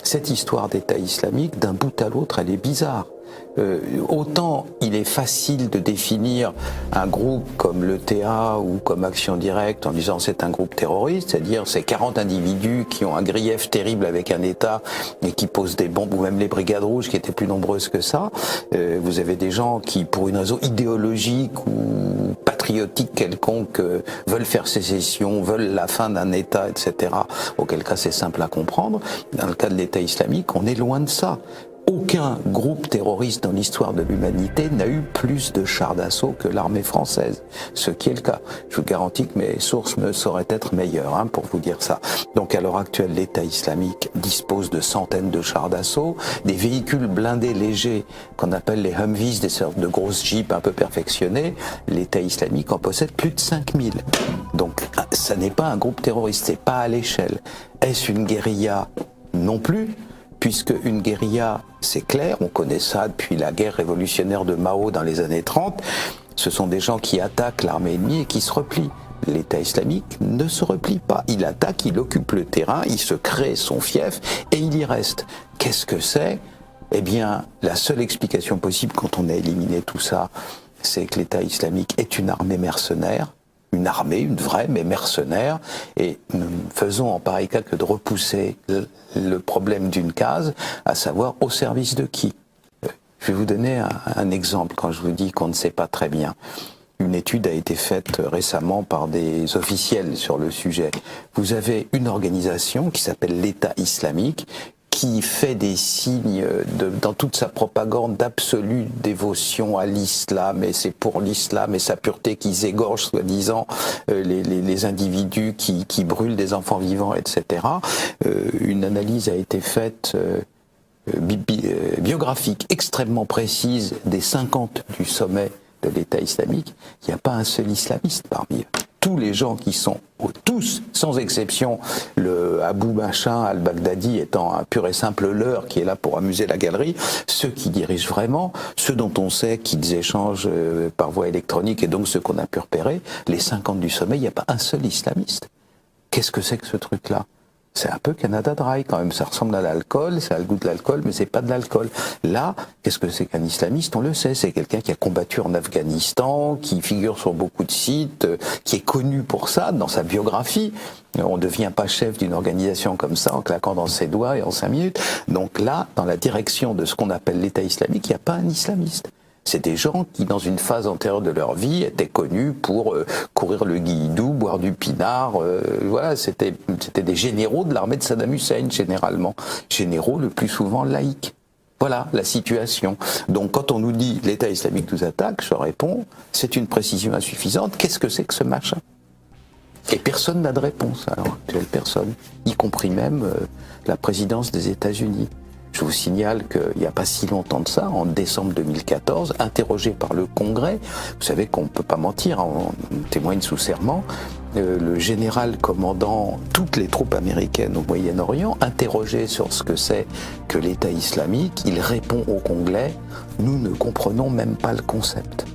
cette histoire d'État islamique, d'un bout à l'autre, elle est bizarre. Autant il est facile de définir un groupe comme l'ETA ou comme Action Directe en disant c'est un groupe terroriste, c'est-à-dire c'est 40 individus qui ont un grief terrible avec un État et qui posent des bombes, ou même les Brigades Rouges qui étaient plus nombreuses que ça. Vous avez des gens qui, pour une raison idéologique ou patriotique quelconque, veulent faire sécession, veulent la fin d'un État, etc. Auquel cas c'est simple à comprendre. Dans le cas de l'État islamique, on est loin de ça. Aucun groupe terroriste dans l'histoire de l'humanité n'a eu plus de chars d'assaut que l'armée française, ce qui est le cas. Je vous garantis que mes sources ne sauraient être meilleures pour vous dire ça. Donc à l'heure actuelle, l'État islamique dispose de centaines de chars d'assaut, des véhicules blindés légers qu'on appelle les Humvees, des sortes de grosses jeeps un peu perfectionnées. L'État islamique en possède plus de 5000. Donc ça n'est pas un groupe terroriste, c'est pas à l'échelle. Est-ce une guérilla? Non plus. Puisque une guérilla, c'est clair, on connaît ça depuis la guerre révolutionnaire de Mao dans les années 30, ce sont des gens qui attaquent l'armée ennemie et qui se replient. L'État islamique ne se replie pas, il attaque, il occupe le terrain, il se crée son fief et il y reste. Qu'est-ce que c'est? Eh bien, la seule explication possible quand on a éliminé tout ça, c'est que l'État islamique est une armée mercenaire, une armée, une vraie, mais mercenaire, et nous ne faisons en pareil cas que de repousser le problème d'une case, à savoir au service de qui. Je vais vous donner un exemple quand je vous dis qu'on ne sait pas très bien. Une étude a été faite récemment par des officiels sur le sujet. Vous avez une organisation qui s'appelle l'État islamique, qui fait des signes dans toute sa propagande d'absolue dévotion à l'islam, et c'est pour l'islam et sa pureté qu'ils égorgent soi-disant les individus qui brûlent des enfants vivants, etc. Une analyse a été faite biographique extrêmement précise des 50 du sommet de l'État islamique. Il n'y a pas un seul islamiste parmi eux. Tous les gens qui sont, tous, sans exception, le Abu Machin al-Baghdadi étant un pur et simple leurre qui est là pour amuser la galerie, ceux qui dirigent vraiment, ceux dont on sait qu'ils échangent par voie électronique et donc ceux qu'on a pu repérer, les 50 du sommet, il n'y a pas un seul islamiste. Qu'est-ce que c'est que ce truc-là ? C'est un peu Canada Dry quand même, ça ressemble à l'alcool, ça a le goût de l'alcool, mais c'est pas de l'alcool. Là, qu'est-ce que c'est qu'un islamiste? On le sait, c'est quelqu'un qui a combattu en Afghanistan, qui figure sur beaucoup de sites, qui est connu pour ça dans sa biographie. On ne devient pas chef d'une organisation comme ça en claquant dans ses doigts et en 5 minutes. Donc là, dans la direction de ce qu'on appelle l'État islamique, il n'y a pas un islamiste. C'est des gens qui, dans une phase antérieure de leur vie, étaient connus pour courir le guilledou, boire du pinard. Voilà, c'était des généraux de l'armée de Saddam Hussein, généralement. Généraux le plus souvent laïcs. Voilà la situation. Donc quand on nous dit l'État islamique nous attaque, je réponds, c'est une précision insuffisante. Qu'est-ce que c'est que ce machin? Et personne n'a de réponse à l'heure actuelle, personne. Y compris même la présidence des États-Unis. Je vous signale qu'il n'y a pas si longtemps de ça, en décembre 2014, interrogé par le Congrès, vous savez qu'on ne peut pas mentir, on témoigne sous serment, le général commandant toutes les troupes américaines au Moyen-Orient, interrogé sur ce que c'est que l'État islamique, il répond au Congrès, nous ne comprenons même pas le concept.